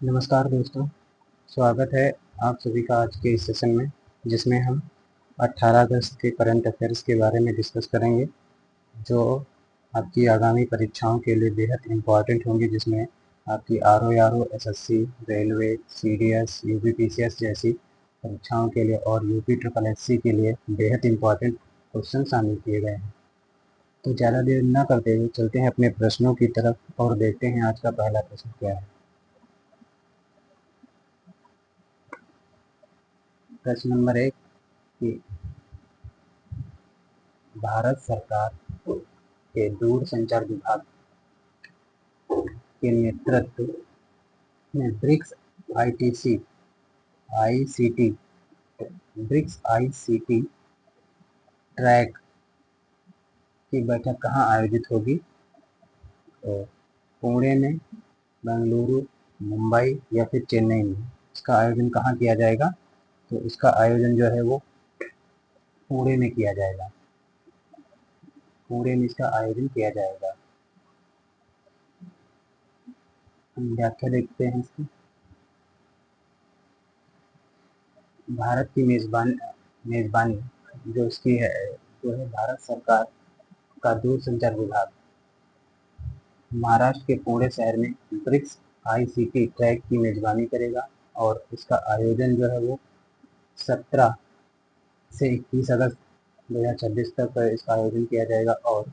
नमस्कार दोस्तों, स्वागत है आप सभी का आज के इस सेशन में, जिसमें हम 18 अगस्त के करंट अफेयर्स के बारे में डिस्कस करेंगे, जो आपकी आगामी परीक्षाओं के लिए बेहद इम्पॉर्टेंट होंगी, जिसमें आपकी RO, SSC, railway, CDS, UPPCS जैसी परीक्षाओं के लिए और UP SSC के लिए बेहद इम्पॉर्टेंट क्वेश्चन शामिल किए गए हैं। तो ज़्यादा देर न करते हुए चलते हैं अपने प्रश्नों की तरफ और देखते हैं आज का पहला प्रश्न क्या है। प्रश्न नंबर 1 कि भारत सरकार के दूरसंचार विभाग के नेतृत्व में आईसीटी ब्रिक्स आईसीटी ट्रैक की बैठक कहाँ आयोजित होगी? तो पुणे में, बेंगलुरु, मुंबई या फिर चेन्नई में इसका आयोजन कहाँ किया जाएगा? तो इसका आयोजन जो है वो पुणे में किया जाएगा। पुणे में इसका आयोजन किया जाएगा। हम व्याख्या देखते हैं इसकी। भारत की मेजबानी जो इसकी है, जो है भारत सरकार का दूरसंचार विभाग महाराष्ट्र के पुणे शहर में ब्रिक्स आईसीटी ट्रैक की मेजबानी करेगा और इसका आयोजन जो है वो 17 से 21 अगस्त 2026 तक इसका आयोजन किया जाएगा। और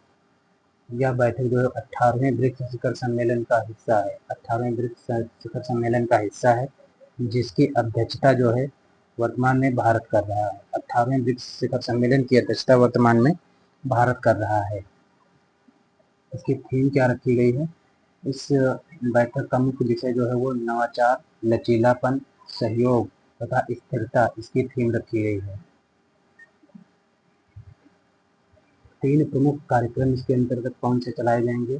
यह बैठक जो है 18वें ब्रिक्स शिखर सम्मेलन का हिस्सा है। 18वें ब्रिक्स शिखर सम्मेलन का हिस्सा है, जिसकी अध्यक्षता जो है वर्तमान में भारत कर रहा है। 18वें ब्रिक्स शिखर सम्मेलन की अध्यक्षता वर्तमान में भारत कर रहा है। इसकी थीम क्या रखी गई है? इस बैठक का मुख्य विषय जो है वो नवाचार, लचीलापन, सहयोग तथा स्थिरता इसकी थीम रखी गई है। 3 प्रमुख कार्यक्रम इसके अंतर्गत कौन से चलाए जाएंगे?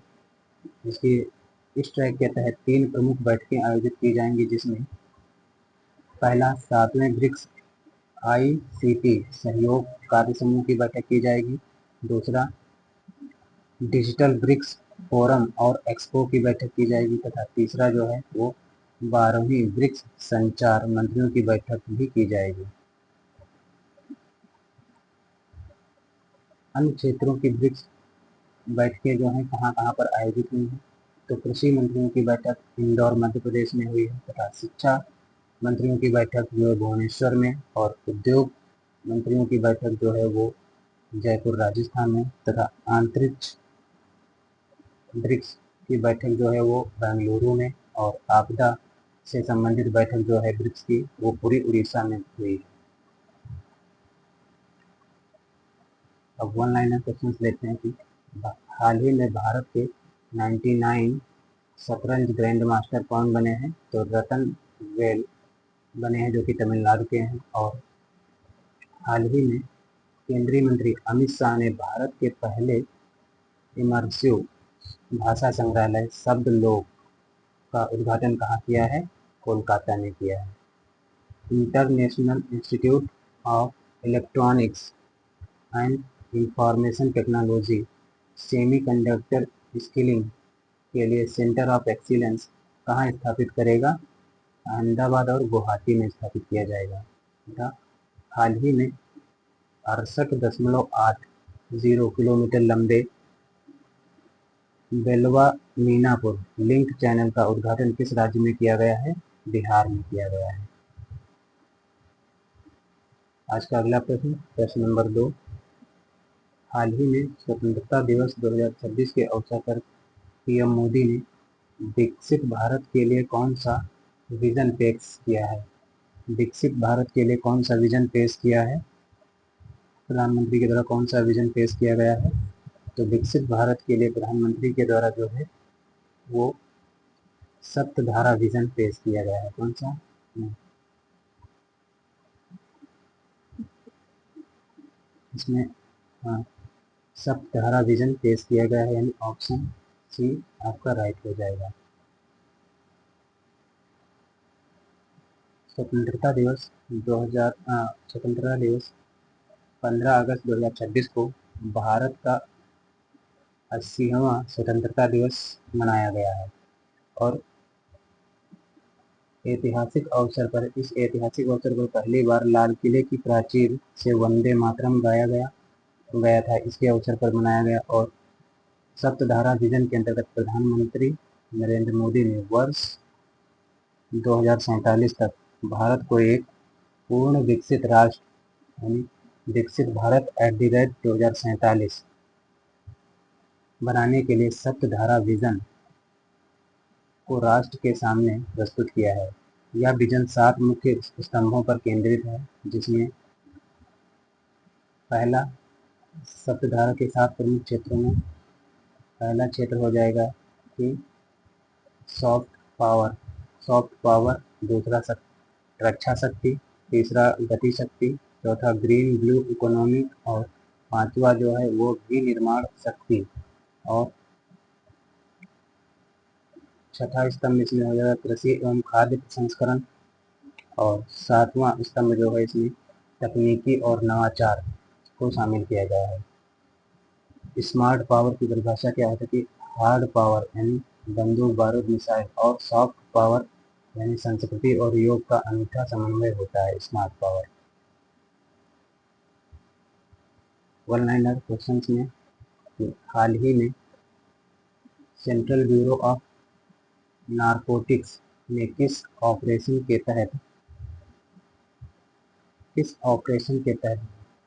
इस ट्रैक के तहत 3 प्रमुख बैठकें आयोजित की जाएंगी, जिसमें पहला 7वें ब्रिक्स आईसीटी सहयोग कार्य समूह की बैठक की जाएगी। दूसरा डिजिटल ब्रिक्स फोरम और एक्सपो की बैठक की जाएगी तथा तीसरा जो है वो 12वीं ब्रिक्स संचार मंत्रियों की बैठक भी की जाएगी। अन्य क्षेत्रों की ब्रिक्स बैठकें जो हैं कहाँ कहाँ पर आयोजित हुई हैं? तो कृषि मंत्रियों की बैठक इंदौर मध्य प्रदेश में हुई है तथा शिक्षा मंत्रियों की बैठक जो है भुवनेश्वर में, और उद्योग मंत्रियों की बैठक जो है वो जयपुर राजस्थान में, तथा अंतरिक्ष ब्रिक्स की बैठक जो है वो बेंगलुरु में, और आपदा से संबंधित बैठक जो है ब्रिक्स की वो पूरी उड़ीसा में हुई। अब वन लाइनर क्वेश्चन लेते हैं कि हाल ही में भारत के 99 शतरंज ग्रैंड मास्टर कौन बने हैं? तो रतन वेल बने हैं, जो कि तमिलनाडु के हैं। और हाल ही में केंद्रीय मंत्री अमित शाह ने भारत के पहले इमर्सिव भाषा संग्रहालय शब्द लोक का उद्घाटन कहाँ किया है? कोलकाता में किया है। International institute of electronics and information technology semiconductor skilling के लिए सेंटर ऑफ एक्सीलेंस कहाँ स्थापित करेगा? अहमदाबाद और गुवाहाटी में स्थापित किया जाएगा। तथा हाल ही में 68.80 किलोमीटर लंबे बेलवा मीनापुर लिंक चैनल का उद्घाटन किस राज्य में किया गया है? बिहार में किया गया है। आज का अगला प्रश्न, प्रश्न नंबर 2। हाल ही में स्वतंत्रता दिवस 2026 के अवसर पर पीएम मोदी ने विकसित भारत के लिए कौन सा विजन पेश किया है? विकसित भारत के लिए कौन सा विजन पेश किया है? प्रधानमंत्री के द्वारा कौन सा विजन पेश किया गया है? तो विकसित भारत के लिए प्रधानमंत्री के द्वारा जो है वो सप्तधारा विजन पेश किया गया है। कौन सा? इसमें हाँ, सप्तधारा विजन पेश किया गया है, यानी ऑप्शन सी आपका राइट हो जाएगा। स्वतंत्रता दिवस 15 अगस्त 2026 को भारत का 80वां स्वतंत्रता दिवस मनाया गया है। और इस ऐतिहासिक अवसर पर पहली बार लाल किले की प्राचीर से वंदे मातरम गाया गया था। इसके अवसर पर मनाया गया। और सप्तधारा विजन के अंतर्गत प्रधानमंत्री नरेंद्र मोदी ने वर्ष 2047 तक भारत को एक पूर्ण विकसित राष्ट्र यानी विकसित भारत @2047 बनाने के लिए सप्तधारा विजन को राष्ट्र के सामने प्रस्तुत किया है। यह विजन 7 मुख्य स्तंभों पर केंद्रित है, जिसमें पहला सप्तधारा के 7 प्रमुख क्षेत्रों में पहला क्षेत्र हो जाएगा कि सॉफ्ट पावर, दूसरा रक्षा शक्ति, तीसरा गति शक्ति, चौथा ग्रीन ब्लू इकोनॉमी और पांचवा जो है वो विनिर्माण शक्ति और छठा स्तंभ इसमें हो जाएगा कृषि एवं खाद्य प्रसंस्करण और सातवां स्तंभ जो है इसमें तकनीकी और नवाचार को शामिल किया गया है। स्मार्ट पावर की परिभाषा क्या होती है कि हार्ड पावर यानी बंदूक बारूद मिसाइल और सॉफ्ट पावर यानी संस्कृति और योग का अनूठा समन्वय होता है smart power. One liner questions में हाल ही में सेंट्रल ब्यूरो ऑफ नारकोटिक्स ने किस ऑपरेशन के तहत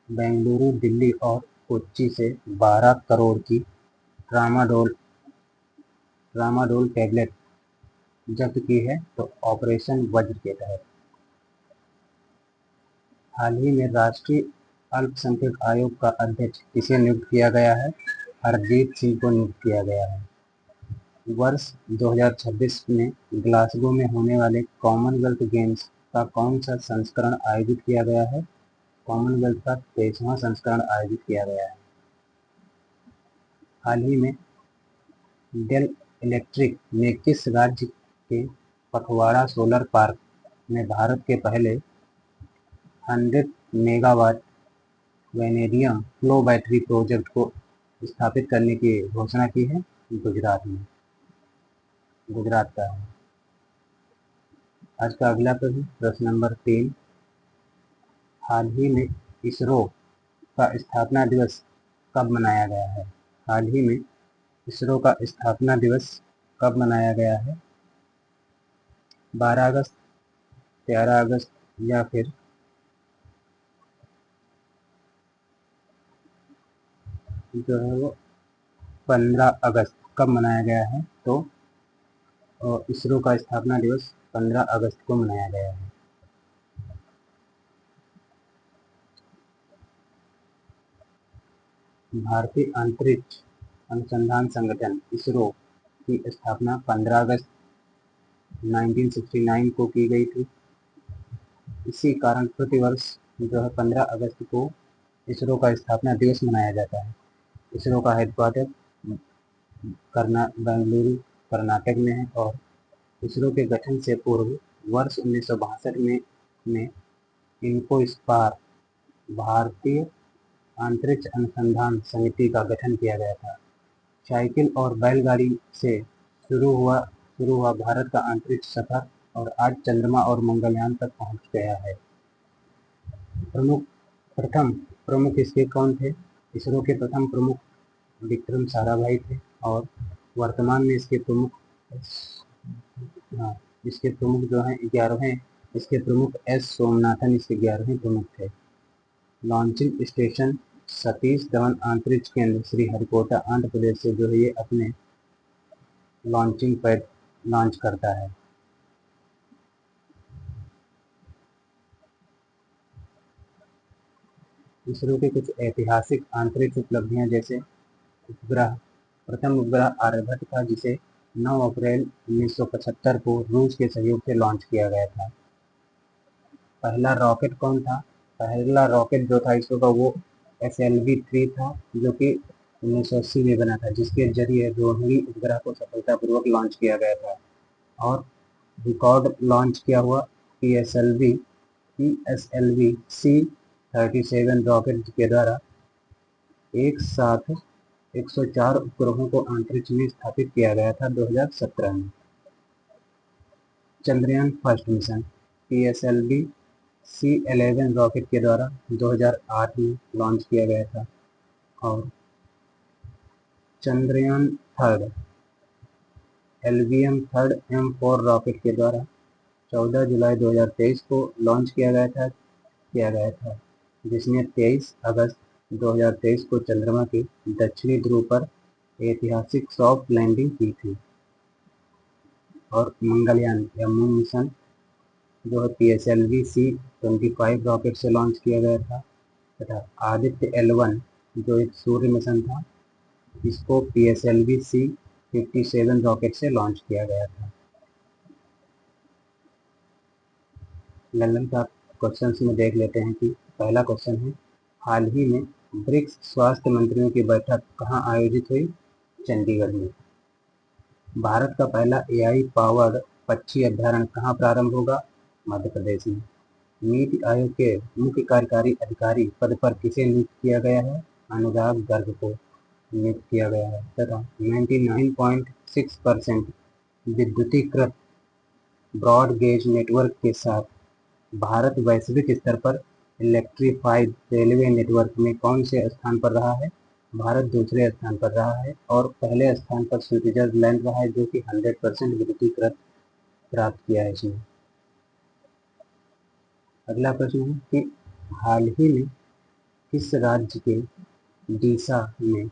बेंगलुरु, दिल्ली और कोच्चि से 12 करोड़ की ट्रामाडोल टैबलेट जब्त की है? तो ऑपरेशन वज्र के तहत। हाल ही में राष्ट्रीय अल्पसंख्यक आयोग का अध्यक्ष किसे नियुक्त किया गया है? हरदीप सिंह को नियुक्त किया गया है। वर्ष 2026 में ग्लासगो में होने वाले कॉमनवेल्थ गेम्स का कौन सा संस्करण आयोजित किया गया है? कॉमनवेल्थ का 23वां संस्करण आयोजित किया गया है। हाल ही में डेल इलेक्ट्रिक ने किस राज्य के पखवाड़ा सोलर पार्क में भारत के पहले 100 megawatt vanadium flow battery project को स्थापित करने की घोषणा की है? गुजरात का है। आज का अगला प्रश्न नंबर 3, हाल ही में इसरो का स्थापना दिवस कब मनाया गया है? हाल ही में इसरो का स्थापना दिवस कब मनाया गया है? 12 अगस्त, 13 अगस्त या फिर जो है वो 15 अगस्त कब मनाया गया है? तो इसरो का स्थापना दिवस 15 अगस्त को मनाया गया है। भारतीय अंतरिक्ष अनुसंधान संगठन इसरो की स्थापना 15 अगस्त 1969 को की गई थी। इसी कारण प्रतिवर्ष जो है 15 अगस्त को इसरो का स्थापना दिवस मनाया जाता है। इसरो का हेडक्वार्टर बेंगलुरु कर्नाटक में है और इसरो के गठन से पूर्व वर्ष 1962 में इन्कोस्पार भारतीय अंतरिक्ष अनुसंधान समिति का गठन किया गया था। साइकिल और बैलगाड़ी से शुरू हुआ भारत का अंतरिक्ष सफर और आज चंद्रमा और मंगलयान तक पहुंच गया है। प्रथम प्रमुख इसके कौन थे? इसरो के प्रथम प्रमुख विक्रम साराभाई थे और वर्तमान में इसके प्रमुख जो हैं 11वें इसके प्रमुख एस सोमनाथन इसके 11वें प्रमुख थे। लॉन्चिंग स्टेशन सतीश धवन अंतरिक्ष केंद्र श्रीहरिकोटा आंध्र प्रदेश से जो है ये अपने लॉन्चिंग पैड लॉन्च करता है। इसरो के कुछ ऐतिहासिक अंतरिक्ष उपलब्धियां जैसे प्रथम उपग्रह आर्यभट्ट था जिसे 9 अप्रैल 1975 को रूस के सहयोग से लॉन्च किया गया था। पहला रॉकेट कौन था? पहला रॉकेट जो था इसरो का वो SLV-3 था जो कि 1980 में बना था, जिसके जरिए रोहिणी उपग्रह को सफलतापूर्वक लॉन्च किया गया था। और रिकॉर्ड लॉन्च किया हुआ PSLV-C-37 रॉकेट के द्वारा एक साथ 104 उपग्रहों को अंतरिक्ष में स्थापित किया गया था 2017 में। Chandrayaan first mission PSLV C-11 rocket के द्वारा 2008 में लॉन्च किया गया था। और Chandrayaan third LVM third M4 rocket के द्वारा 14 जुलाई 2023 को लॉन्च किया गया था, जिसने 23 अगस्त 2023 को चंद्रमा के दक्षिणी ध्रुव पर ऐतिहासिक सॉफ्ट लैंडिंग की थी। और मंगलयान या मून मिशन जो है PSLV C-25 रॉकेट से लॉन्च किया गया था, तथा आदित्य L1 जो एक सूर्य मिशन था, इसको PSLV C-57 रॉकेट से लॉन्च किया गया था। लंदन का क्वेश्चंस में देख लेते हैं कि पहला क्वेश्चन है, हाल ही में ब्रिक्स स्वास्थ्य मंत्रियों की बैठक कहाँ आयोजित हुई? चंडीगढ़ में। भारत का पहला AI पावर्ड पक्षी अभ्यारण्य कहाँ प्रारंभ होगा? मध्य प्रदेश में। नीति आयोग के मुख्य कार्यकारी अधिकारी पद पर किसे नियुक्त किया गया है? अनुराग गर्ग को नियुक्त किया गया है। तथा 99.6% विद्युतीकृत ब्रॉड गेज नेटवर्क के साथ भारत वैश्विक स्तर पर इलेक्ट्रीफाइड रेलवे नेटवर्क में कौन से स्थान पर रहा है? भारत दूसरे स्थान पर रहा है, और पहले स्थान पर स्विट्जरलैंड रहा है, जो कि 100% विद्युतीकृत प्राप्त किया है इसने। अगला प्रश्न है कि हाल ही में किस राज्य के डीसा में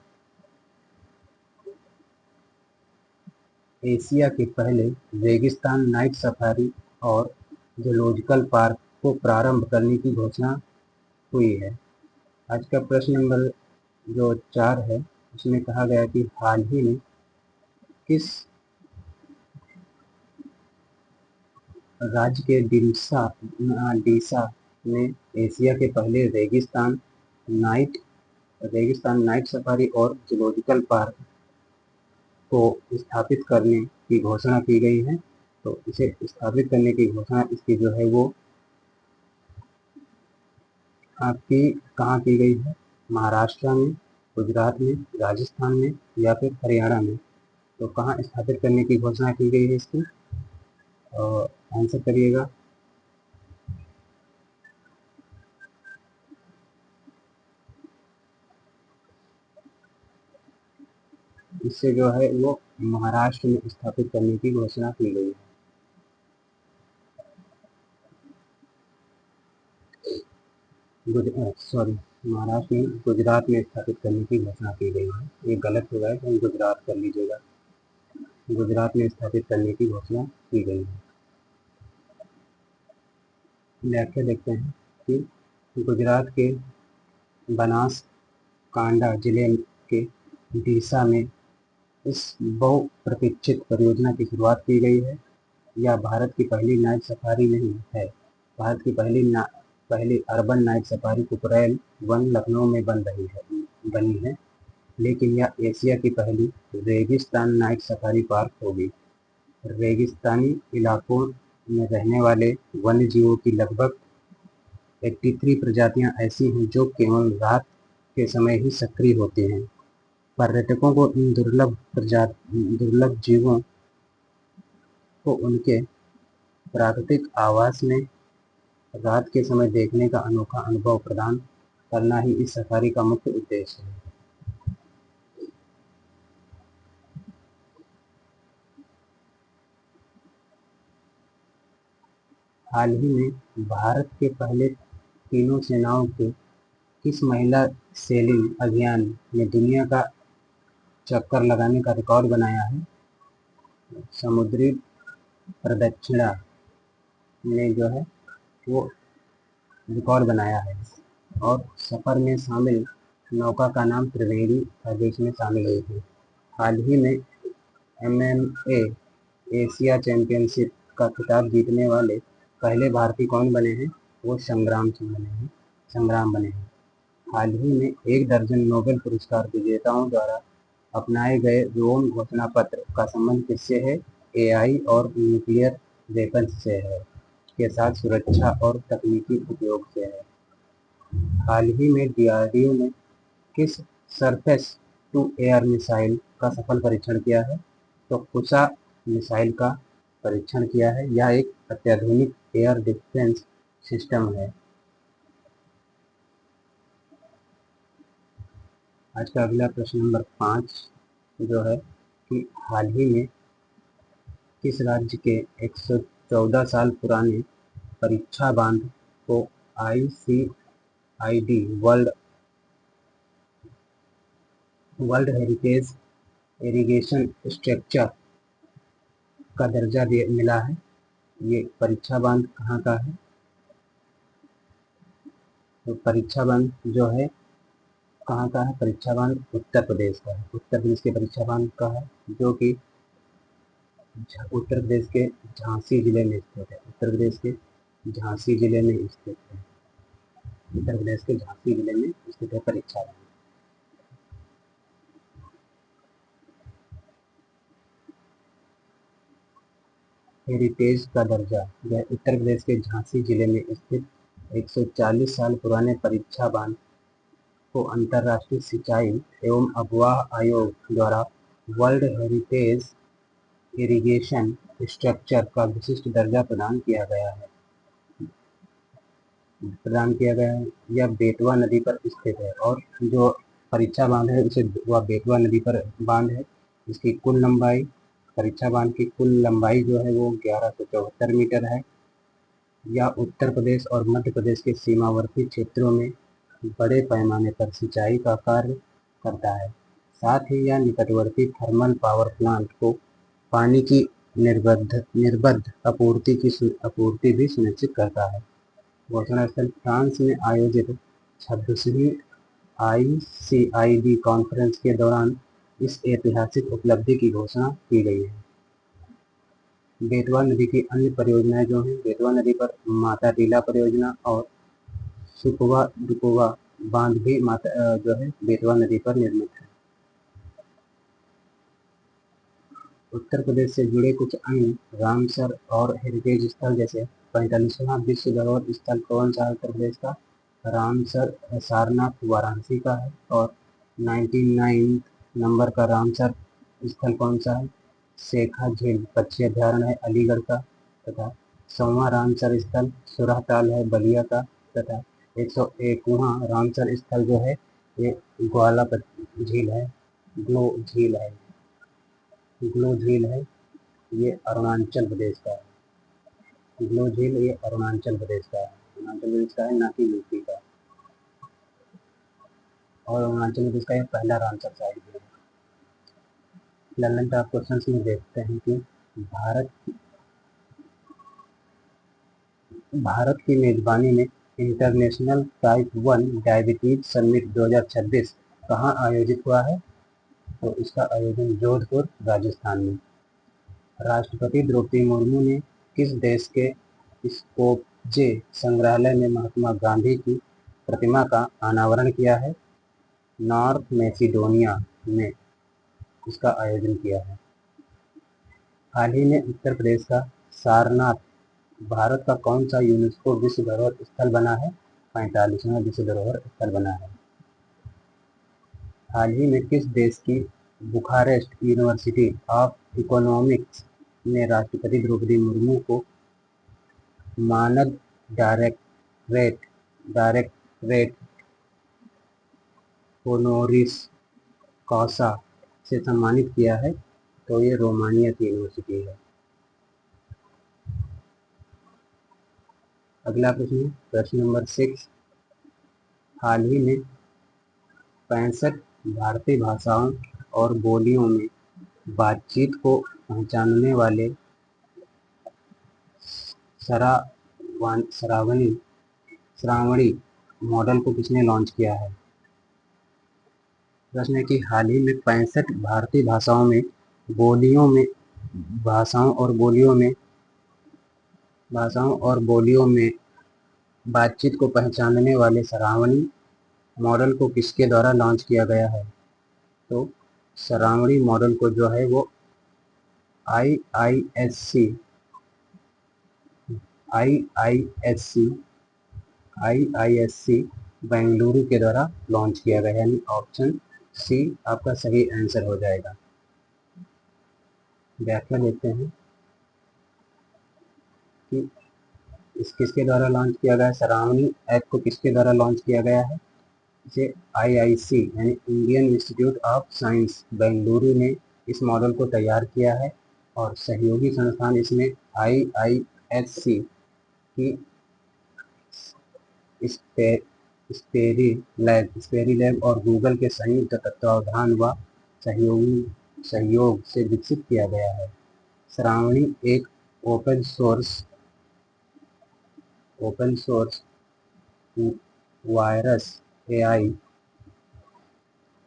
एशिया के पहले रेगिस्तान नाइट सफारी और जूलॉजिकल पार्क को प्रारंभ करने की घोषणा हुई है? आज का प्रश्न नंबर जो 4 है, उसमें कहा गया कि हाल ही में किस राज्य के डीसा में एशिया के पहले रेगिस्तान नाइट सफारी और जूलॉजिकल पार्क को स्थापित करने की घोषणा की गई है? तो इसे स्थापित करने की घोषणा इसकी जो है वो आपकी कहाँ की गई है? महाराष्ट्र में, गुजरात में, राजस्थान में या फिर हरियाणा में? तो कहाँ स्थापित करने की घोषणा की गई है इसकी? आंसर करिएगा। इससे जो है वो महाराष्ट्र में स्थापित करने की घोषणा की गई है। महाराष्ट्र में गुजरात में स्थापित करने की घोषणा की गई है। ये गलत हो गया है, तो गुजरात कर लीजिएगा। गुजरात में स्थापित करने की घोषणा की गई है। व्याख्या देखते हैं कि गुजरात के बनासकांडा जिले के डीसा में इस बहुप्रतीक्षित परियोजना की शुरुआत की गई है। यह भारत की पहली नाइट सफारी नहीं है। भारत की पहली urban night safari Kukrail one Lucknow में बनी है, लेकिन यह एशिया की पहली रेगिस्तान नाइट सफारी पार्क होगी। रेगिस्तानी इलाकों में रहने वाले वन्य जीवों की लगभग 83 प्रजातियां ऐसी हैं जो केवल रात के समय ही सक्रिय होती हैं। पर्यटकों को इन दुर्लभ जीवों को उनके प्राकृतिक आवास में रात के समय देखने का अनोखा अनुभव प्रदान करना ही इस सफारी का मुख्य उद्देश्य है। हाल ही में भारत के पहले तीनों सेनाओं के किस महिला सेलिंग अभियान ने दुनिया का चक्कर लगाने का रिकॉर्ड बनाया है? समुद्री प्रदक्षिणा ने जो है वो रिकॉर्ड बनाया है, और सफर में शामिल नौका का नाम त्रिवेणी था, जो इसमें शामिल हुई थी। हाल ही में MMA एशिया चैंपियनशिप का खिताब जीतने वाले पहले भारतीय कौन बने हैं? वो संग्राम बने हैं। हाल ही में 1 दर्जन नोबेल पुरस्कार विजेताओं द्वारा अपनाए गए रोम घोषणा पत्र का संबंध किससे है? AI और न्यूक्लियर वेपन्स से है, के साथ सुरक्षा और तकनीकी उपयोग से है। हाल ही में DRDO ने किस सरफेस टू एयर मिसाइल का सफल परीक्षण किया है? तो कुसा मिसाइल का परीक्षण किया है। यह एक अत्याधुनिक एयर डिफेंस सिस्टम है। आज का अगला प्रश्न नंबर 5 जो है कि हाल ही में किस राज्य के 114 साल पुराने परीक्षा बांध को ICID world heritage irrigation structure का दर्जा मिला है? ये परीक्षा बांध कहाँ का है? तो परीक्षा बांध जो है कहाँ का है? परीक्षा बांध उत्तर प्रदेश का है। उत्तर प्रदेश के परीक्षा बांध का है, जो कि उत्तर प्रदेश के झांसी जिले में स्थित है। उत्तर प्रदेश के झांसी जिले में स्थित है। उत्तर प्रदेश के झांसी जिले में स्थित है परीक्षा बांध। हेरिटेज का दर्जा, यह उत्तर प्रदेश के झांसी जिले में स्थित 140 साल पुराने परीक्षा बांध को अंतर्राष्ट्रीय सिंचाई एवं अगवा आयोग द्वारा वर्ल्ड हेरिटेज इरिगेशन स्ट्रक्चर का विशिष्ट दर्जा प्रदान किया गया है। यह बेतवा नदी पर स्थित है और जो परीक्षा बांध है उसे वह बेतवा नदी पर बांध है। इसकी कुल लंबाई, परीक्षा बांध की कुल लंबाई जो है वो 1174 मीटर है। यह उत्तर प्रदेश और मध्य प्रदेश के सीमावर्ती क्षेत्रों में बड़े पैमाने पर सिंचाई का कार्य करता है। साथ ही यह निकटवर्ती थर्मल पावर प्लांट को पानी की निर्बाध आपूर्ति भी सुनिश्चित करता है। घोषणा स्थल फ्रांस में आयोजित 26वीं ICID कॉन्फ्रेंस के दौरान इस ऐतिहासिक उपलब्धि की घोषणा की गई है। बेतवा नदी की अन्य परियोजनाएं जो हैं, बेतवा नदी पर माता टीला परियोजना और सुकवा दुकवा बांध भी जो है बेतवा नदी पर निर्मित है। उत्तर प्रदेश से जुड़े कुछ अन्य रामसर और हेरिटेज स्थल जैसे 45वां विश्व धरोहर स्थल कौन सा है उत्तर प्रदेश का? रामसर सारनाथ वाराणसी का है। और 99 नंबर का रामसर स्थल कौन सा है? शेखा झील पक्षी अभ्यारण्य है अलीगढ़ का। तथा 100वां रामसर स्थल सुरहताल है बलिया का। तथा 101वां रामसर स्थल जो है ये ग्वाला झील है, ग्लो झील है। ग्लो झील है, ये अरुणाचल प्रदेश का है। ग्लो झील ये अरुणाचल प्रदेश का है। अरुणाचल प्रदेश का है, ना कि यूपी का। और अरुणाचल प्रदेश का ये पहला रामसर साइट भी है। ललन टॉप क्वेश्चन में देखते हैं कि भारत की मेजबानी में इंटरनेशनल टाइप 1 डायबिटीज समिट 2026 कहाँ आयोजित हुआ है? तो इसका आयोजन जोधपुर राजस्थान में। राष्ट्रपति द्रौपदी मुर्मू ने किस देश के स्कोपजे संग्रहालय में महात्मा गांधी की प्रतिमा का अनावरण किया है? नॉर्थ मैसिडोनिया में इसका आयोजन किया है। हाल ही में उत्तर प्रदेश का सारनाथ भारत का कौन सा यूनेस्को विश्व धरोहर स्थल बना है? 45वां विश्व धरोहर स्थल बना है। हाल ही में किस देश की बुखारेस्ट यूनिवर्सिटी ऑफ इकोनॉमिक्स ने राष्ट्रपति द्रौपदी मुर्मू को मानद डायरेक्टरेट होनोरिस कॉसा से सम्मानित किया है? तो ये रोमानिया की यूनिवर्सिटी है। अगला प्रश्न, प्रश्न नंबर 6, हाल ही में 65 भारतीय भाषाओं और बोलियों में बातचीत को पहचानने वाले श्रावणी मॉडल को किसने लॉन्च किया है? प्रश्न है कि हाल ही में 65 भारतीय भाषाओं और बोलियों में बातचीत को पहचानने वाले श्रावणी मॉडल को किसके द्वारा लॉन्च किया गया है? तो श्रावणी मॉडल को जो है वो IISC बेंगलुरु के द्वारा लॉन्च किया गया, यानी ऑप्शन सी आपका सही आंसर हो जाएगा। व्याख्या देते हैं कि इस किसके द्वारा लॉन्च किया गया है? श्रावणी ऐप को किसके द्वारा लॉन्च किया गया है? इसे आईआईसी यानी Indian institute of science Bengaluru ने इस मॉडल को तैयार किया है और सहयोगी संस्थान इसमें आईआईएससी की स्पेरी लैब और गूगल के संयुक्त तत्वावधान व सहयोग से विकसित किया गया है। श्रावणी एक open source virus AI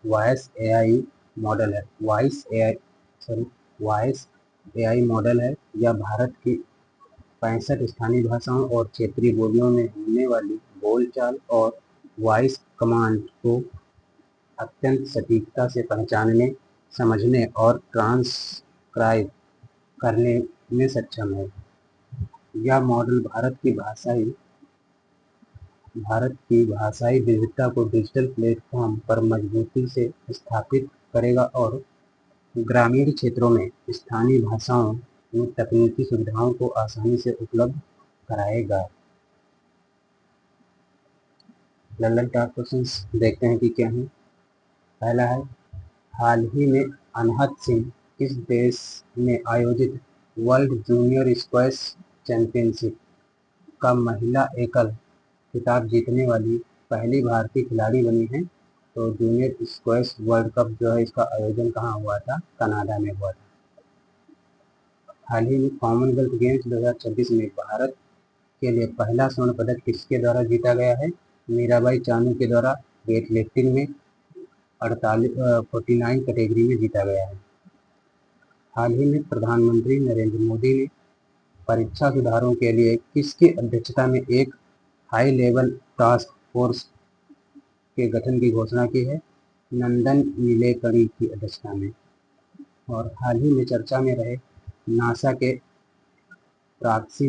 voice AI model है। वॉइस एआई मॉडल है। यह भारत की 65 स्थानीय भाषाओं और क्षेत्रीय बोलियों में होने वाली बोलचाल और वॉइस कमांड को अत्यंत सटीकता से पहचानने, समझने और ट्रांसक्राइब करने में सक्षम है। यह मॉडल भारत की भाषाई विविधता को डिजिटल प्लेटफॉर्म पर मजबूती से स्थापित करेगा और ग्रामीण क्षेत्रों में स्थानीय भाषाओं में तकनीकी सुविधाओं को आसानी से उपलब्ध कराएगा। लल्लन टॉप क्वेश्चंस देखते हैं कि क्या है। पहला है, हाल ही में अनहद सिंह किस देश में आयोजित वर्ल्ड जूनियर स्क्वैश चैंपियनशिप का महिला एकल खिताब जीतने वाली पहली भारतीय खिलाड़ी बनी है? तो जूनियर स्क्वैश वर्ल्ड कप जो है इसका आयोजन कहाँ हुआ था? कनाडा में हुआ था। हाल ही में कॉमनवेल्थ गेम्स 2026 में भारत के लिए पहला स्वर्ण पदक किसके द्वारा जीता गया है? मीराबाई चानू के द्वारा वेट लिफ्टिंग में 49 कैटेगरी में जीता गया है। हाल ही में प्रधानमंत्री नरेंद्र मोदी ने परीक्षा सुधारों के लिए किसकी अध्यक्षता में एक हाई लेवल टास्क फोर्स के गठन की घोषणा की है? नंदन नीलेकणी की अध्यक्षता में। और हाल ही में चर्चा में रहे नासा के प्रॉक्सी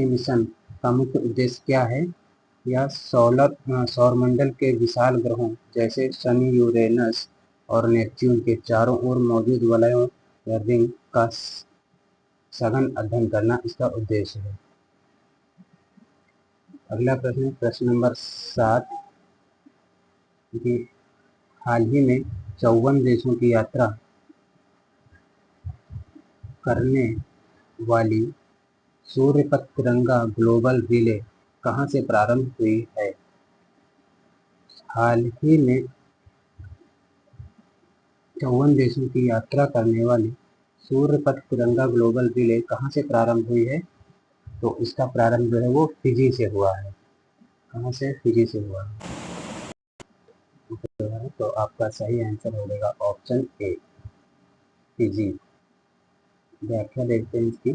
मिशन का मुख्य उद्देश्य क्या है? यह सौरमंडल के विशाल ग्रहों जैसे शनि, यूरेनस और नेपच्यून के चारों ओर मौजूद वलयों या रिंग का सघन अध्ययन करना इसका उद्देश्य है। अगला प्रश्न, प्रश्न नंबर 7 कि हाल ही में 54 देशों की यात्रा करने वाली सूर्यपथ तिरंगा ग्लोबल रिले कहाँ से प्रारंभ हुई है? हाल ही में 54 देशों की यात्रा करने वाली सूर्यपथ तिरंगा ग्लोबल रिले कहाँ से प्रारंभ हुई है? तो इसका प्रारंभ जो है वो फिजी से हुआ है। कहाँ से? फिजी से हुआ है। तो आपका सही आंसर हो जाएगा ऑप्शन ए, फिजी। व्याख्या देखते हैं इसकी।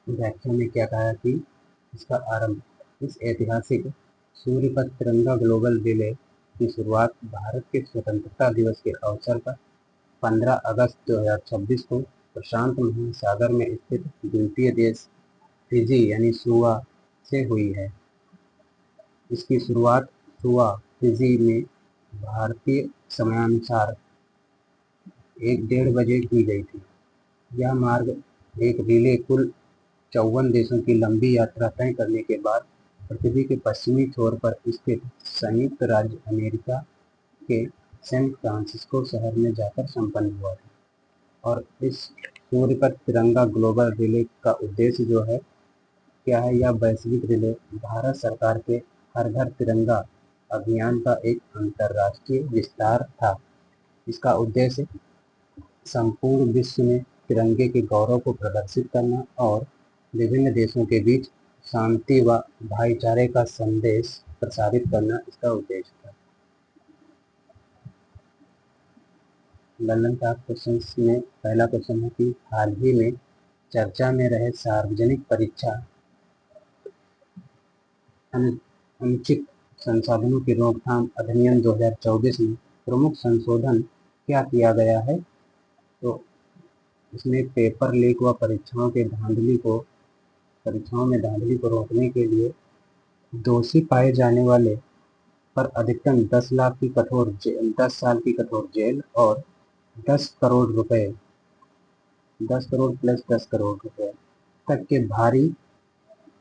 व्याख्या में क्या कहा कि इसका आरंभ, इस ऐतिहासिक सूर्यपथ तिरंगा ग्लोबल रिले की शुरुआत भारत के स्वतंत्रता दिवस के अवसर पर 15 अगस्त 2026 को प्रशांत महासागर में स्थित द्वीपीय देश फिजी यानी सुआ से हुई है। इसकी शुरुआत सुआ, फिजी में भारतीय समयानुसार 1:30 बजे की गई थी। यह मार्ग एक रिले कुल 54 देशों की लंबी यात्रा तय करने के बाद पृथ्वी के पश्चिमी छोर पर स्थित संयुक्त राज्य अमेरिका के सैन फ्रांसिस्को शहर में जाकर संपन्न हुआ था। और इस सूर्यपथ तिरंगा ग्लोबल रिले का उद्देश्य जो है क्या है? यह वैश्विक रिले भारत सरकार के हर घर तिरंगा अभियान का एक अंतर्राष्ट्रीय विस्तार था। इसका उद्देश्य संपूर्ण विश्व में तिरंगे के गौरव को प्रदर्शित करना और विभिन्न देशों के बीच शांति व भाईचारे का संदेश प्रसारित करना इसका उद्देश्य था। लल्लन टॉप क्वेश्चंस में पहला क्वेश्चन है कि हाल ही में चर्चा में रहे सार्वजनिक परीक्षा अनुचित संसाधनों की रोकथाम अधिनियम 2024 में प्रमुख संशोधन क्या किया गया है? तो इसमें पेपर लीक व परीक्षाओं में धांधली को रोकने के लिए दोषी पाए जाने वाले पर अधिकतम 10 साल की कठोर जेल और 10 करोड़ रुपए 10 करोड़ प्लस 10 करोड़ रुपए तक के भारी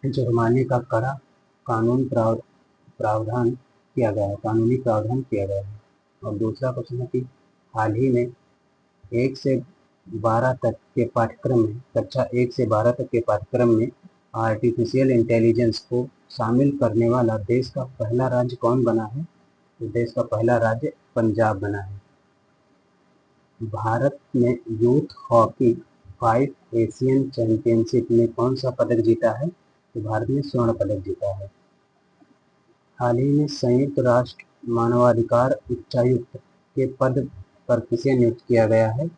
जुर्माने का कड़ा प्रावधान किया गया है, कानूनी प्रावधान किया गया है। और दूसरा क्वेश्चन है कि हाल ही में 1 से 12 तक के पाठ्यक्रम में, कक्षा 1 से 12 तक के पाठ्यक्रम में आर्टिफिशियल इंटेलिजेंस को शामिल करने वाला देश का पहला राज्य कौन बना है? तो देश का पहला राज्य पंजाब बना है। भारत ने यूथ हॉकी 5 एशियन चैंपियनशिप में कौन सा पदक जीता है? तो भारत ने स्वर्ण पदक जीता है। हाल ही में संयुक्त राष्ट्र मानवाधिकार उच्चायुक्त के पद पर किसे नियुक्त किया गया है?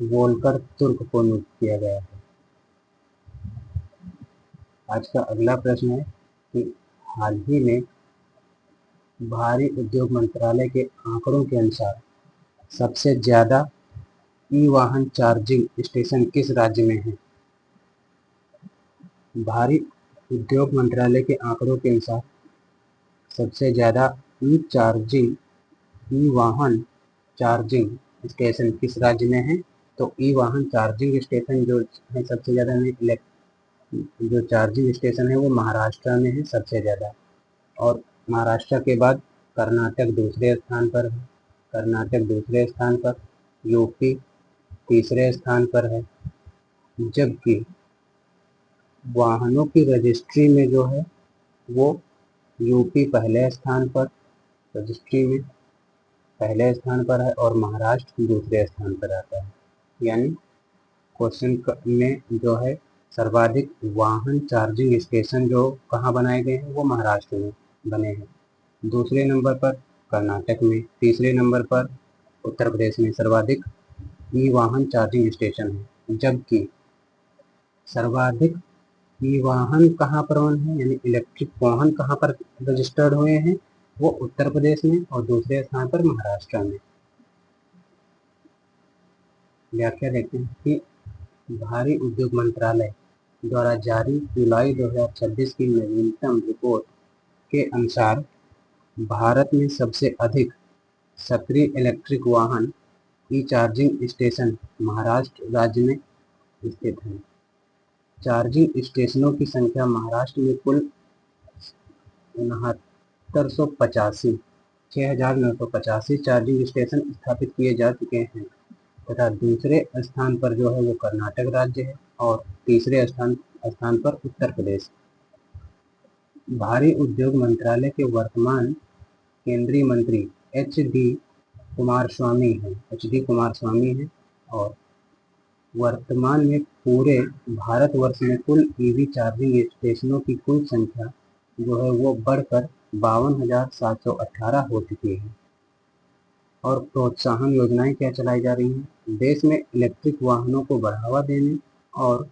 वोल्कर तुर्क को नियुक्त किया गया है। आज का अगला प्रश्न है कि हाल ही में भारी उद्योग मंत्रालय के आंकड़ों के अनुसार सबसे ज्यादा ई वाहन चार्जिंग स्टेशन किस राज्य में है? भारी उद्योग मंत्रालय के आंकड़ों के अनुसार सबसे ज्यादा ई वाहन चार्जिंग स्टेशन किस राज्य में है? तो ई वाहन चार्जिंग स्टेशन जो है सबसे ज़्यादा में जो चार्जिंग स्टेशन है वो महाराष्ट्र में है सबसे ज़्यादा, और महाराष्ट्र के बाद कर्नाटक दूसरे स्थान पर है, यूपी तीसरे स्थान पर है, जबकि वाहनों की रजिस्ट्री में जो है वो यूपी पहले स्थान पर, रजिस्ट्री में पहले स्थान पर है, और महाराष्ट्र दूसरे स्थान पर आता है। यानी क्वेश्चन में जो है सर्वाधिक वाहन चार्जिंग स्टेशन जो कहाँ बनाए गए हैं वो महाराष्ट्र में बने हैं, दूसरे नंबर पर कर्नाटक में, तीसरे नंबर पर उत्तर प्रदेश में सर्वाधिक ई वाहन चार्जिंग स्टेशन है। जबकि सर्वाधिक ई वाहन कहाँ पर बने हैं, यानी इलेक्ट्रिक वाहन कहाँ पर रजिस्टर्ड हुए हैं, वो उत्तर प्रदेश में और दूसरे स्थान पर महाराष्ट्र में। व्याख्या देखते हैं कि भारी उद्योग मंत्रालय द्वारा जारी जुलाई 2026 की नवीनतम रिपोर्ट के अनुसार भारत में सबसे अधिक सक्रिय इलेक्ट्रिक वाहन ई चार्जिंग स्टेशन महाराष्ट्र राज्य में स्थित हैं। चार्जिंग स्टेशनों की संख्या महाराष्ट्र में कुल 6,985 चार्जिंग स्टेशन स्थापित किए जा चुके हैं तथा दूसरे स्थान पर जो है वो कर्नाटक राज्य है और तीसरे स्थान पर उत्तर प्रदेश। भारी उद्योग मंत्रालय के वर्तमान केंद्रीय मंत्री एच डी कुमारस्वामी हैं और वर्तमान में पूरे भारतवर्ष में कुल ईवी चार्जिंग स्टेशनों की कुल संख्या जो है वो बढ़कर 52,718 हो चुकी है। और प्रोत्साहन योजनाएं क्या चलाई जा रही हैं? देश में इलेक्ट्रिक वाहनों को बढ़ावा देने और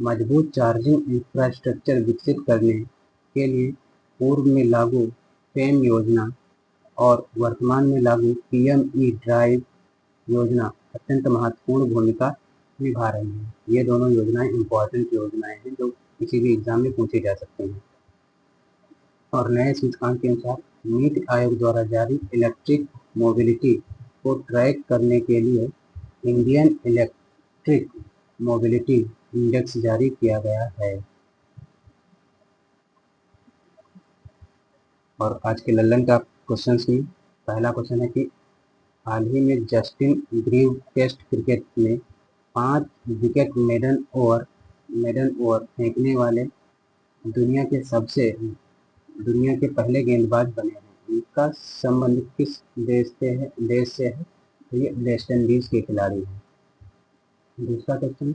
मजबूत चार्जिंग इंफ्रास्ट्रक्चर विकसित करने के लिए पूर्व में लागू फेम योजना और वर्तमान में लागू पीएमई ड्राइव योजना अत्यंत महत्वपूर्ण भूमिका निभा रही है। ये दोनों योजनाएं इम्पोर्टेंट योजनाएं हैं जो किसी भी एग्जाम में पूछी जा सकती हैं। और नए सूचकांक के अनुसार नीति आयोग द्वारा जारी इलेक्ट्रिक मोबिलिटी को ट्रैक करने के लिए इंडियन इलेक्ट्रिक मोबिलिटी इंडेक्स जारी किया गया है। और आज के लल्लन का क्वेश्चन में पहला क्वेश्चन है कि हाल ही में जस्टिन ग्रीव टेस्ट क्रिकेट में 5 विकेट मेडन ओवर फेंकने वाले दुनिया के पहले गेंदबाज बने हैं। इनका संबंध किस देश से है? तो ये वेस्ट इंडीज के खिलाड़ी हैं। दूसरा क्वेश्चन,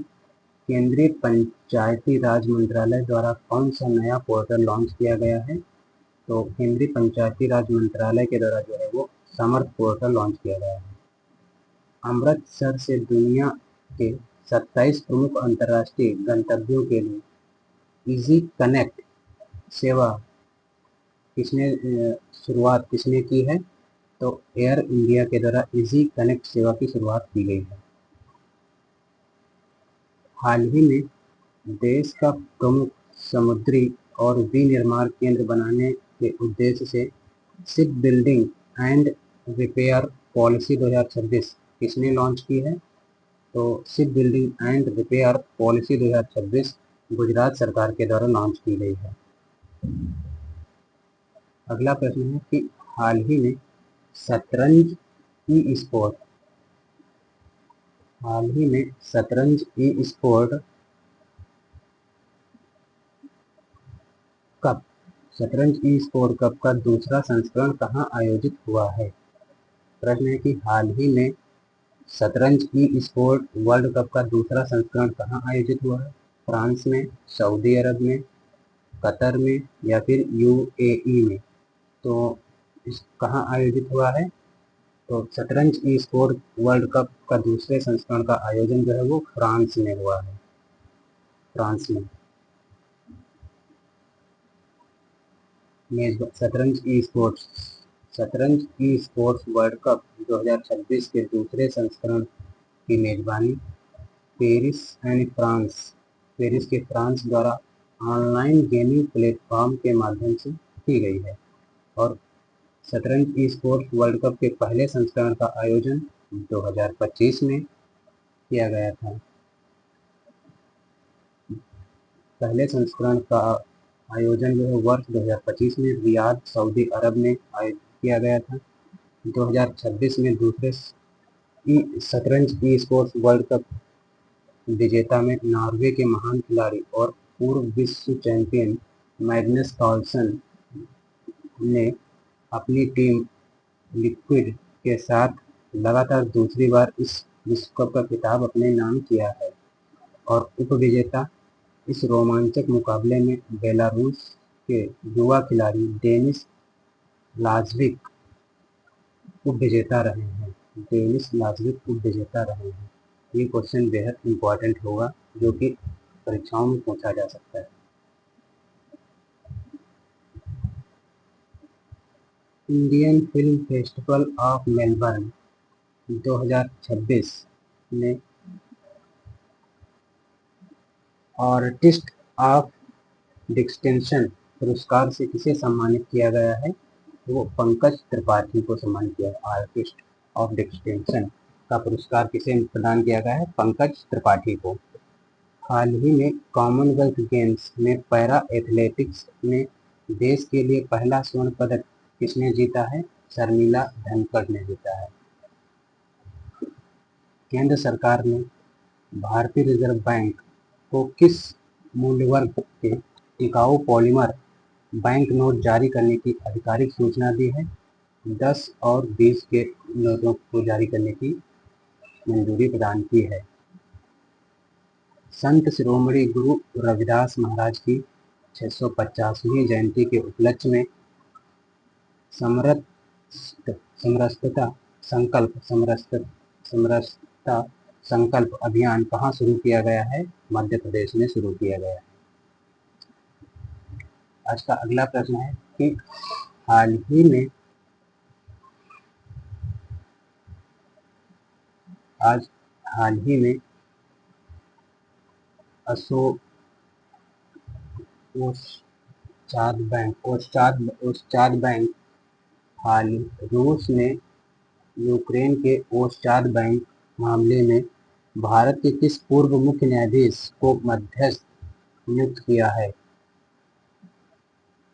केंद्रीय पंचायती राज मंत्रालय द्वारा कौन सा नया पोर्टल लॉन्च किया गया है? तो केंद्रीय पंचायती राज मंत्रालय के द्वारा जो है वो समर्थ पोर्टल लॉन्च किया गया है। अमृतसर से दुनिया के 27 प्रमुख अंतर्राष्ट्रीय गंतव्यों के लिए इजी कनेक्ट सेवा शुरुआत किसने की है? तो एयर इंडिया के द्वारा इजी कनेक्ट सेवा की शुरुआत की गई है। हाल ही में देश का प्रमुख समुद्री और विनिर्माण केंद्र बनाने के उद्देश्य से ship building and repair policy 2026 किसने लॉन्च की है? तो ship building and repair policy 2026 Gujarat सरकार के द्वारा लॉन्च की गई है। अगला प्रश्न है कि हाल ही में शतरंज ई स्पोर्ट कप शतरंज ई स्पोर्ट कप का दूसरा संस्करण कहाँ आयोजित हुआ है। प्रश्न है कि हाल ही में शतरंज ई स्पोर्ट वर्ल्ड कप का दूसरा संस्करण कहाँ आयोजित हुआ है। फ्रांस में, सऊदी अरब में, कतर में या फिर यूएई में। तो इस कहाँ आयोजित हुआ है, तो शतरंज ई स्पोर्ट वर्ल्ड कप का दूसरे संस्करण का आयोजन जो है वो फ्रांस में हुआ है। फ्रांस में शतरंज ई स्पोर्ट्स वर्ल्ड कप 2026 के दूसरे संस्करण की मेजबानी पेरिस के फ्रांस द्वारा ऑनलाइन गेमिंग प्लेटफॉर्म के माध्यम से की गई है और शतरंज ई स्पोर्ट्स वर्ल्ड कप के पहले संस्करण का आयोजन 2025 में किया गया था। पहले संस्करण का आयोजन जो है वर्ष 2025 में रियाद, सऊदी अरब में आयोजित किया गया था। 2026 में दूसरे शतरंज ई स्पोर्ट्स वर्ल्ड कप विजेता में नॉर्वे के महान खिलाड़ी और पूर्व विश्व चैंपियन मैग्नस कार्लसन ने अपनी टीम लिक्विड के साथ लगातार दूसरी बार इस विश्व कप का खिताब अपने नाम किया है और उपविजेता इस रोमांचक मुकाबले में बेलारूस के युवा खिलाड़ी डेनिस लाजविक उपविजेता रहे हैं। ये क्वेश्चन बेहद इम्पोर्टेंट होगा जो कि परीक्षाओं में पूछा जा सकता है। Indian film festival of Melbourne 2026 में आर्टिस्ट ऑफ डिस्टिंक्शन पुरस्कार से किसे सम्मानित किया गया है। वो पंकज त्रिपाठी को सम्मानित किया है। आर्टिस्ट ऑफ डिस्टिंक्शन का पुरस्कार किसे प्रदान किया गया है, पंकज त्रिपाठी को। हाल ही में कॉमनवेल्थ गेम्स में पैरा एथलेटिक्स में देश के लिए पहला स्वर्ण पदक किसने जीता है, शर्मिला धनखड़ ने जीता है। केंद्र सरकार ने भारतीय रिजर्व बैंक को किस मूल्यवर्ग के टिकाऊ पॉलीमर बैंक नोट जारी करने की आधिकारिक सूचना दी है। 10 और 20 के नोटों को जारी करने की मंजूरी प्रदान की है। संत शिरोमणि गुरु रविदास महाराज की 650वीं जयंती के उपलक्ष्य में समरसता संकल्प अभियान कहाँ शुरू किया गया है, मध्य प्रदेश में शुरू किया गया है। आज का अगला प्रश्न है कि हाल ही में ओस्टाद बैंक रूस ने यूक्रेन के ओस्टाद बैंक मामले में भारत के किस पूर्व मुख्य न्यायाधीश को मध्यस्थ नियुक्त किया है।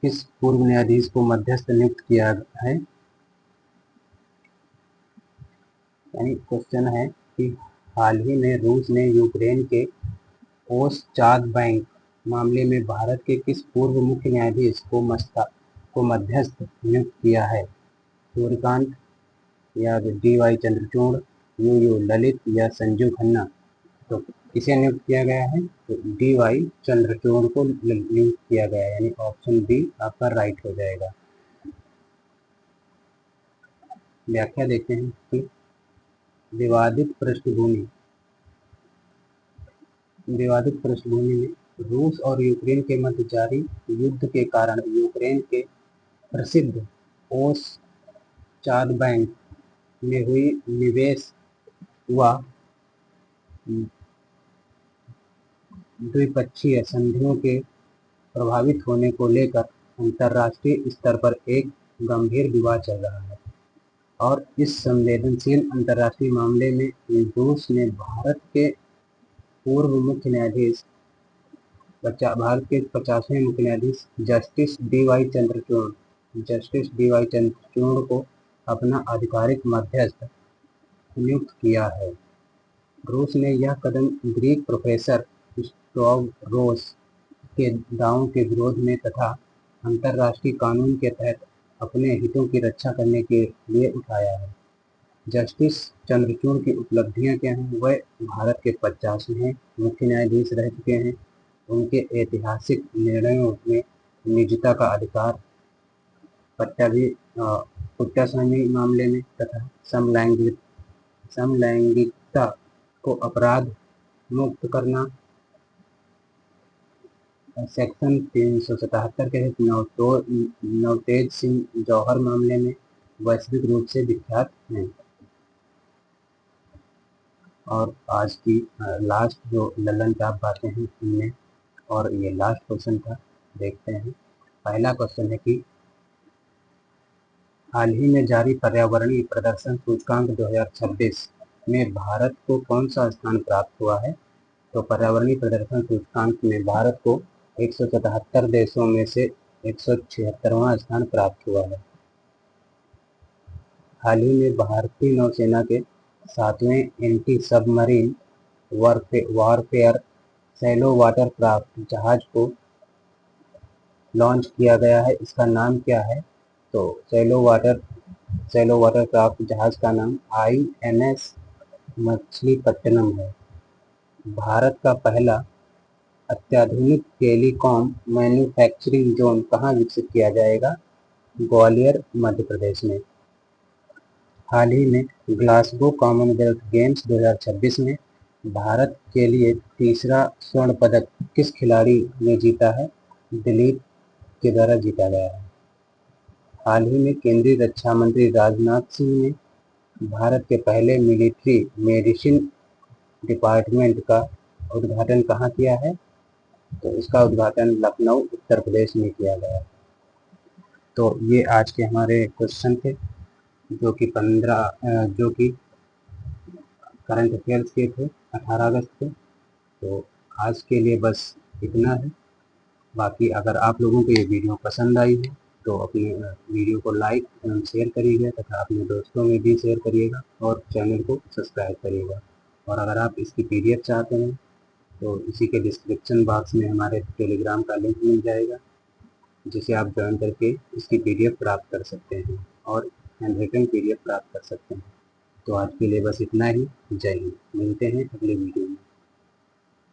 किस पूर्व न्यायाधीश को मध्यस्थ नियुक्त किया है। यानी क्वेश्चन है कि हाल ही में रूस ने यूक्रेन के ओस्टाद बैंक मामले में भारत के किस पूर्व मुख्य न्यायाधीश को मध्यस्थ नियुक्त किया है। सूर्यकांत या डी.वाई. चंद्रचूड़, यू ललित या संजू खन्ना। तो किसे नियुक्त किया गया है, तो डी.वाई. चंद्रचूड़ को नियुक्त किया गया है, यानी ऑप्शन बी आपका राइट हो जाएगा। व्याख्या देखते हैं कि विवादित पृष्ठभूमि में रूस और यूक्रेन के मध्य जारी युद्ध के कारण यूक्रेन के प्रसिद्ध ओस्टाद बैंक में हुई निवेश व द्विपक्षीय संधियों के प्रभावित होने को लेकर अंतर्राष्ट्रीय स्तर पर एक गंभीर विवाद चल रहा है। और इस संवेदनशील अंतर्राष्ट्रीय मामले में रूस ने भारत के पूर्व मुख्य न्यायाधीश भारत के 50वें मुख्य न्यायाधीश जस्टिस डी वाई चंद्रचूड़ को अपना आधिकारिक मध्यस्थ नियुक्त किया है। रूस ने यह कदम ग्रीक प्रोफेसर स्टोवरोस के दावों के विरोध में तथा अंतर्राष्ट्रीय कानून के तहत अपने हितों की रक्षा करने के लिए उठाया है। जस्टिस चंद्रचूड़ की उपलब्धियां क्या हैं? वह भारत के 50वें मुख्य न्यायाधीश रह चुके हैं। उनके ऐतिहासिक निर्णयों में निजता का अधिकार, पट्टासामी मामले में तथा समलैंगिकता को अपराध मुक्त करना, सेक्शन 377 के तहत नवतेज सिंह जौहर मामले में वैश्विक रूप से विख्यात हैं। और आज की लास्ट जो ललन टॉप बातें हैं इनमें, और ये लास्ट क्वेश्चन था, देखते हैं। पहला क्वेश्चन है कि हाल ही में जारी पर्यावरणीय प्रदर्शन सूचकांक 2026 में भारत को कौन सा स्थान प्राप्त हुआ है? तो पर्यावरणीय प्रदर्शन सूचकांक में भारत को 177 देशों में से 176वां स्थान प्राप्त हुआ है। हाल ही में भारतीय नौसेना के 7वें anti submarine warfare shallow water craft जहाज को लॉन्च किया गया है। इसका नाम क्या है? तो सैलो वाटर क्राफ्ट जहाज का नाम INS मछलीपट्टनम है। भारत का पहला अत्याधुनिक टेलीकॉम मैन्युफैक्चरिंग जोन कहाँ विकसित किया जाएगा? ग्वालियर, मध्य प्रदेश में। हाल ही में ग्लासगो कॉमनवेल्थ गेम्स 2026 में भारत के लिए तीसरा स्वर्ण पदक किस खिलाड़ी ने जीता है? दिलीप के द्वारा जीता गया है। हाल ही में केंद्रीय रक्षा मंत्री राजनाथ सिंह ने भारत के पहले मिलिट्री मेडिसिन डिपार्टमेंट का उद्घाटन कहाँ किया है? तो इसका उद्घाटन लखनऊ, उत्तर प्रदेश में किया गया। तो ये आज के हमारे क्वेश्चन थे जो कि करंट अफेयर्स के थे 18 अगस्त के। तो आज के लिए बस इतना है। बाकी अगर आप लोगों को ये वीडियो पसंद आई है तो अपने वीडियो को लाइक एवं शेयर करिएगा तथा अपने दोस्तों में भी शेयर करिएगा और चैनल को सब्सक्राइब करिएगा। और अगर आप इसकी PDF चाहते हैं तो इसी के डिस्क्रिप्शन बॉक्स में हमारे टेलीग्राम का लिंक मिल जाएगा, जिसे आप ज्वाइन करके इसकी PDF प्राप्त कर सकते हैं और हैंडरिटन PDF प्राप्त कर सकते हैं। तो आज के लिए बस इतना ही। जय हिंद। मिलते हैं अगले वीडियो में।